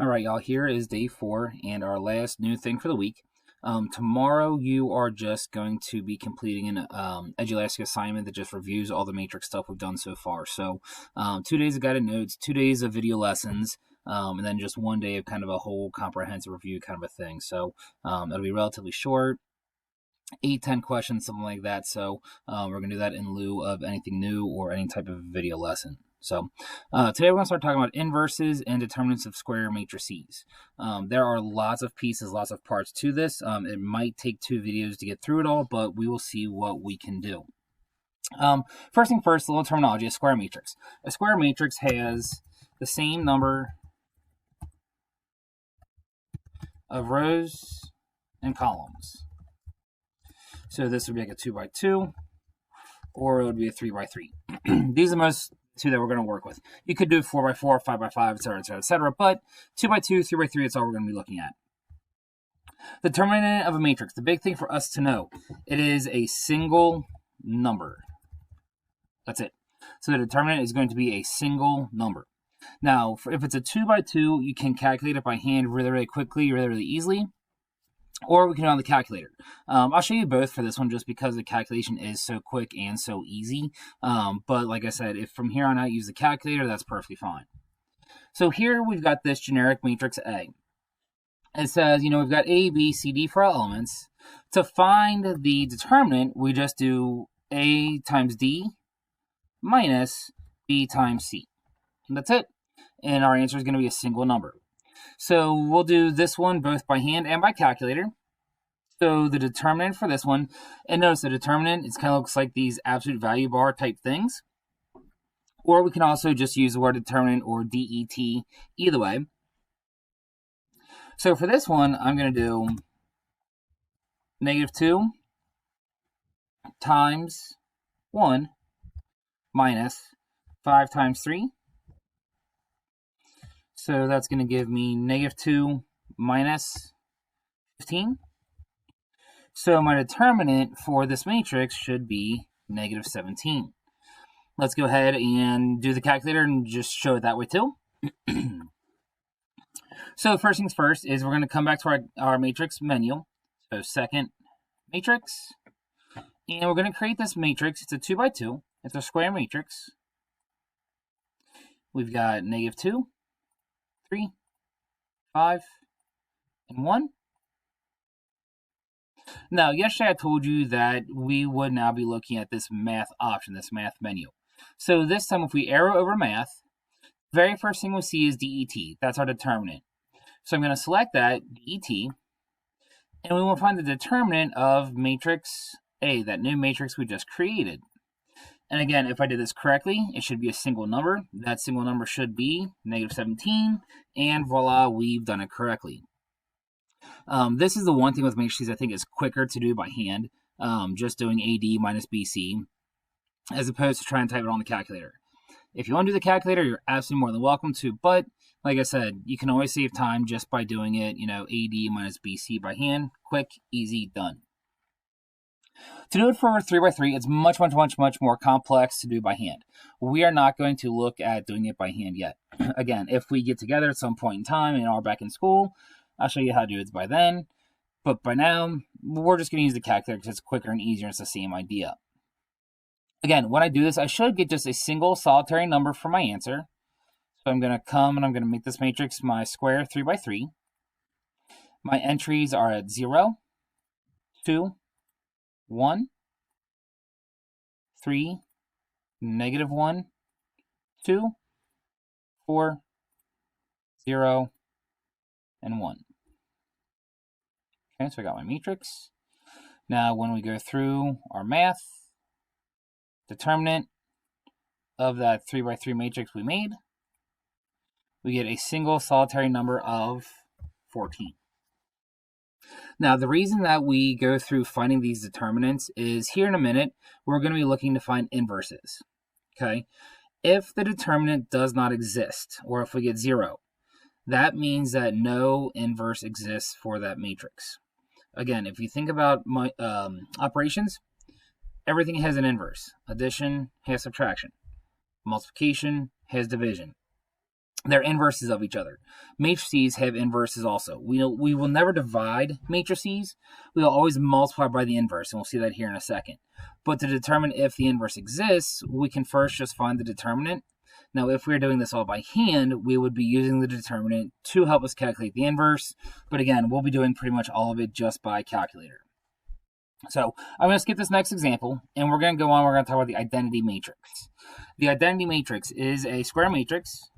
All right, y'all, here is day 4 and our last new thing for the week. Tomorrow you are just going to be completing an Edulastic assignment that just reviews all the matrix stuff we've done so far. So 2 days of guided notes, 2 days of video lessons, and then just 1 day of kind of a whole comprehensive review kind of a thing. So it'll be relatively short, 8-10 questions, something like that. So we're going to do that in lieu of anything new or any type of video lesson. So today we're going to start talking about inverses and determinants of square matrices. There are lots of pieces, lots of parts to this. It might take 2 videos to get through it all, but we will see what we can do. First thing first, a little terminology, a square matrix. A square matrix has the same number of rows and columns. So this would be like a 2 by 2, or it would be a 3 by 3. These are the most 2 that we're going to work with. You could do 4 by 4, 5 by 5, etc., etc., etc., but 2 by 2, 3 by 3, that's all we're going to be looking at. The determinant of a matrix, the big thing for us to know, it is a single number. That's it. So the determinant is going to be a single number. Now, if it's a 2 by 2, you can calculate it by hand really, really quickly, really, really easily. Or we can do it on the calculator. I'll show you both for this one just because the calculation is so quick and so easy. But like I said, if from here on out you use the calculator, that's perfectly fine. So here we've got this generic matrix A. It says, we've got A, B, C, D for our elements. To find the determinant, we just do A times D minus B times C. And that's it. And our answer is going to be a single number. So we'll do this one both by hand and by calculator. So the determinant for this one, and notice the determinant, it kind of looks like these absolute value bar type things. Or we can also just use the word determinant or DET, either way. So for this one, I'm going to do -2 times 1 minus 5 times 3. So that's going to give me -2 minus 15. So my determinant for this matrix should be -17. Let's go ahead and do the calculator and just show it that way too. So first things first is we're going to come back to our matrix menu. So second matrix. And we're going to create this matrix. It's a 2 by 2. It's a square matrix. We've got -2. 3, 5, and 1. Now, yesterday I told you that we would now be looking at this math option, this math menu. So this time, if we arrow over math, the very first thing we'll see is DET. That's our determinant. So I'm going to select that, DET, and we will find the determinant of matrix A, that new matrix we just created. And again, if I did this correctly, it should be a single number. That single number should be -17, and voila, we've done it correctly. This is the one thing with matrices I think is quicker to do by hand, just doing AD minus BC, as opposed to trying to type it on the calculator. If you want to do the calculator, you're absolutely more than welcome to, but like I said, you can always save time just by doing it, AD minus BC by hand. Quick, easy, done. To do it for 3 by 3, it's much more complex to do by hand. We are not going to look at doing it by hand yet. Again, if we get together at some point in time and are back in school, I'll show you how to do it by then. But by now, we're just going to use the calculator because it's quicker and easier. It's the same idea. Again, when I do this, I should get just a single solitary number for my answer. So I'm going to come and I'm going to make this matrix my square 3 by 3. My entries are at 0, 2, 1, 3, -1, 2, 4, 0, and 1. Okay, so I got my matrix. Now when we go through our math, determinant of that 3 by 3 matrix we made, we get a single solitary number of 14. Now, the reason that we go through finding these determinants is here in a minute, we're going to be looking to find inverses. Okay? If the determinant does not exist, or if we get 0, that means that no inverse exists for that matrix. Again, if you think about my operations, everything has an inverse. Addition has subtraction. Multiplication has division. they're inverses of each other. Matrices have inverses also. We will never divide matrices. We will always multiply by the inverse, and we'll see that here in a second. But to determine if the inverse exists, we can first just find the determinant. Now, if we were doing this all by hand, we would be using the determinant to help us calculate the inverse. But again, we'll be doing pretty much all of it just by calculator. So I'm going to skip this next example, and we're going to go on. We're going to talk about the identity matrix. The identity matrix is a square matrix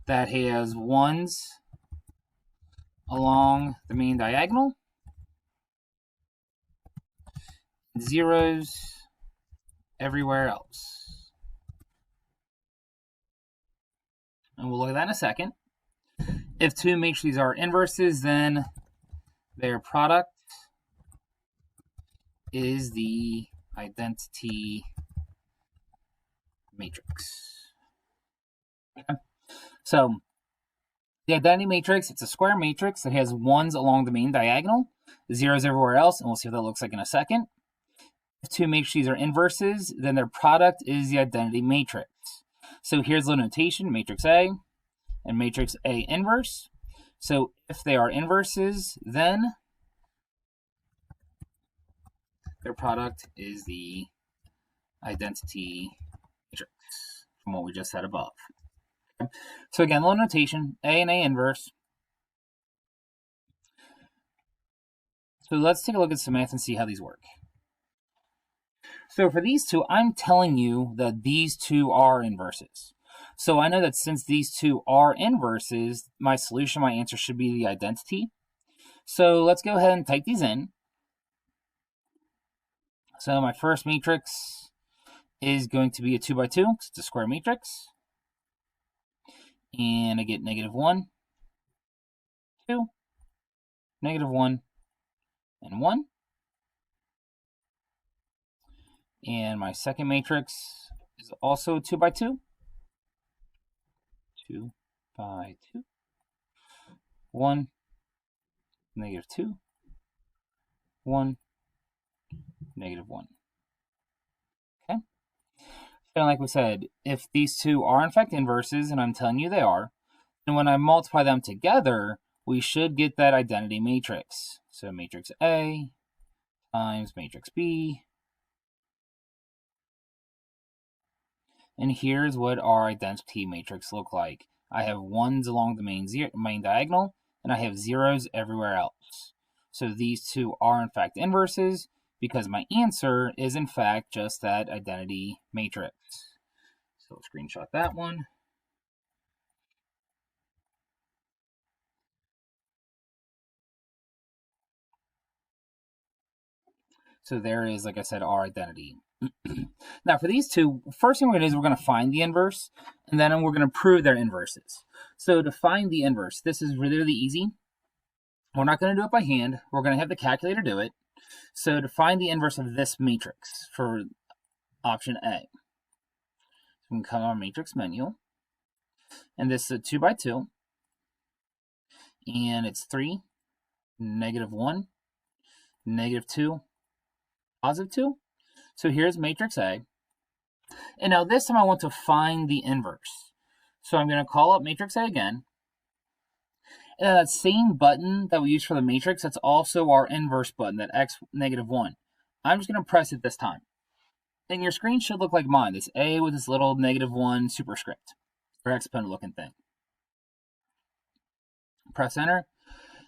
that has ones along the main diagonal, zeros everywhere else. And we'll look at that in a second. If two matrices are inverses, then their product is the identity matrix. Okay. So the identity matrix, it's a square matrix that has ones along the main diagonal, zeros everywhere else, and we'll see what that looks like in a second. If two matrices are inverses, then their product is the identity matrix. So here's the notation, matrix A and matrix A inverse. So if they are inverses, then their product is the identity matrix from what we just said above. Okay. So again, little notation, A and A inverse. So let's take a look at some math and see how these work. So for these two, I'm telling you that these two are inverses. So I know that since these two are inverses, my solution, my answer should be the identity. So let's go ahead and type these in. So my first matrix is going to be a 2 by 2, because it's a square matrix. And I get -1, 2, -1, and 1. And my second matrix is also 2 by 2. 2 by 2. 1, -2, 1, -1. Okay? And like we said, if these two are in fact inverses, and I'm telling you they are, then when I multiply them together, we should get that identity matrix. So matrix A times matrix B. And here's what our identity matrix look like. I have ones along the main diagonal, and I have zeros everywhere else. So these two are in fact inverses, because my answer is in fact just that identity matrix. So let's screenshot that one. So there is, like I said, our identity. Now for these two, first thing we're going to do is we're going to find the inverse, and then we're going to prove their inverses. So to find the inverse, this is really easy. We're not going to do it by hand. We're going to have the calculator do it. So to find the inverse of this matrix for option A, we can come on our matrix menu, and this is a 2 by 2, and it's 3, -1, -2, +2. So here's matrix A. And now this time I want to find the inverse. So I'm going to call up matrix A again. And then that same button that we use for the matrix, that's also our inverse button, that X -1. I'm just going to press it this time. And your screen should look like mine, this A with this little -1 superscript, or exponent looking thing. Press enter.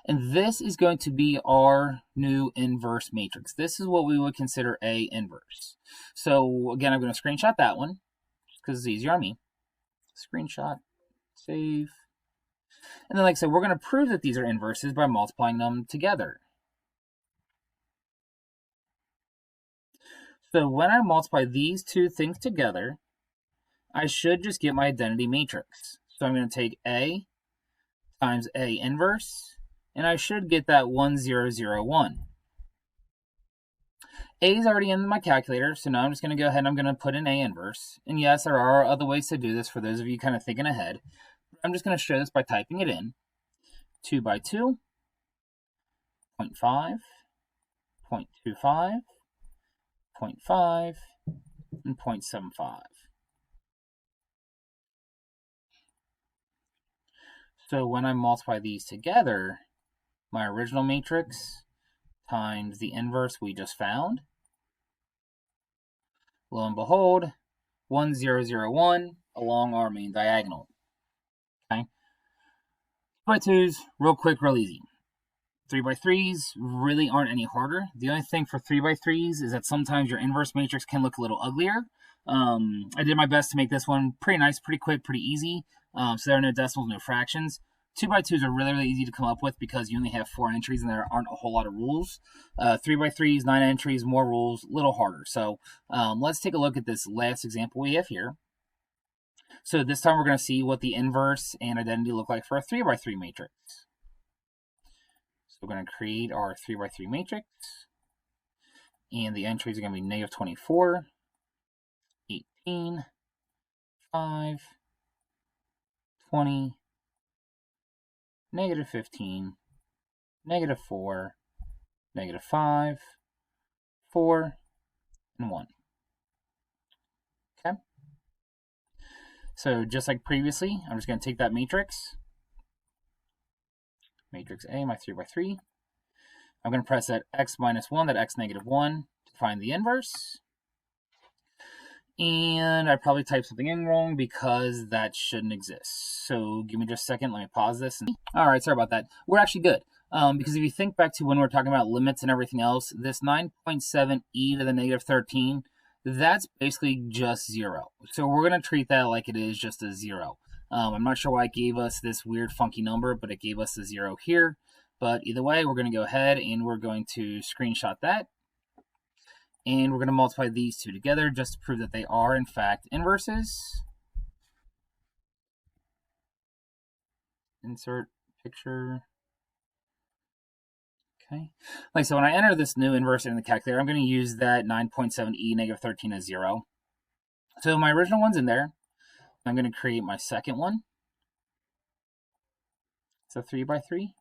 And this is going to be our new inverse matrix. This is what we would consider A inverse. So again, I'm going to screenshot that one, because it's easier on me. Screenshot, save. And then like I said, we're going to prove that these are inverses by multiplying them together. So when I multiply these two things together, I should just get my identity matrix. So I'm going to take A times A inverse, and I should get that 1, 0, 0, 1. A is already in my calculator, so now I'm just going to go ahead and I'm going to put in A inverse. And yes, there are other ways to do this for those of you kind of thinking ahead. I'm just going to show this by typing it in. 2 by 2, 0.5, 0.25, 0.5, and 0.75. So when I multiply these together, my original matrix times the inverse we just found, lo and behold, 1, 0, 0, 1 along our main diagonal. Okay. 2x2s, real quick, real easy. 3x3s really aren't any harder. The only thing for 3x3s is that sometimes your inverse matrix can look a little uglier. I did my best to make this one pretty nice, pretty quick, pretty easy. So there are no decimals, no fractions. 2x2s are really, really easy to come up with because you only have 4 entries and there aren't a whole lot of rules. 3x3s, 9 entries, more rules, a little harder. So let's take a look at this last example we have here. So this time we're going to see what the inverse and identity look like for a 3x3 matrix. So we're going to create our 3x3 matrix. And the entries are going to be negative 24, 18, 5, 20, negative 15, negative 4, negative 5, 4, and 1. Okay. So just like previously, I'm just going to take that matrix, matrix A, my 3x3. I'm going to press that x minus 1, that x negative 1 to find the inverse. And I probably typed something in wrong because that shouldn't exist. So give me just a second. Let me pause this. All right, sorry about that. We're actually good. Because if you think back to when we're talking about limits and everything else, this 9.7 e to the negative 13, that's basically just 0. So we're going to treat that like it is just a 0. I'm not sure why it gave us this weird funky number, but it gave us the 0 here. But either way, we're going to go ahead and we're going to screenshot that. And we're going to multiply these two together just to prove that they are, in fact, inverses. Insert picture. Okay. Like so, when I enter this new inverse in the calculator, I'm going to use that 9.7e negative 13 as 0. So my original one's in there. I'm going to create my second one. It's a 3x3.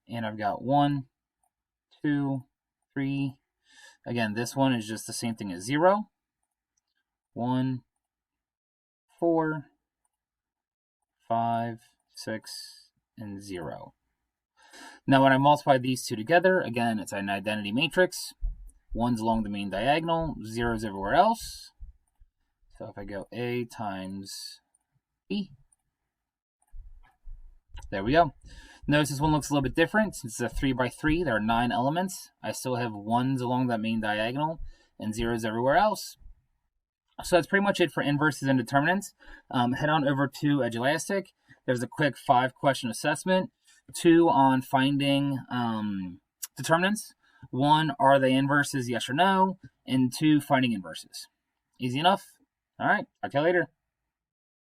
And I've got 1, 2, 3. Again, this one is just the same thing as 0. 1, 4, 5, 6, and 0. Now when I multiply these two together, again, it's an identity matrix. 1's along the main diagonal, 0's everywhere else. So if I go A times B, there we go. Notice this one looks a little bit different. Since it's a 3x3, there are 9 elements. I still have 1's along that main diagonal and 0's everywhere else. So that's pretty much it for inverses and determinants. Head on over to Edulastic. There's a quick 5-question assessment. 2 on finding determinants. 1, are they inverses, yes or no? And 2, finding inverses. Easy enough. All right, talk to you later.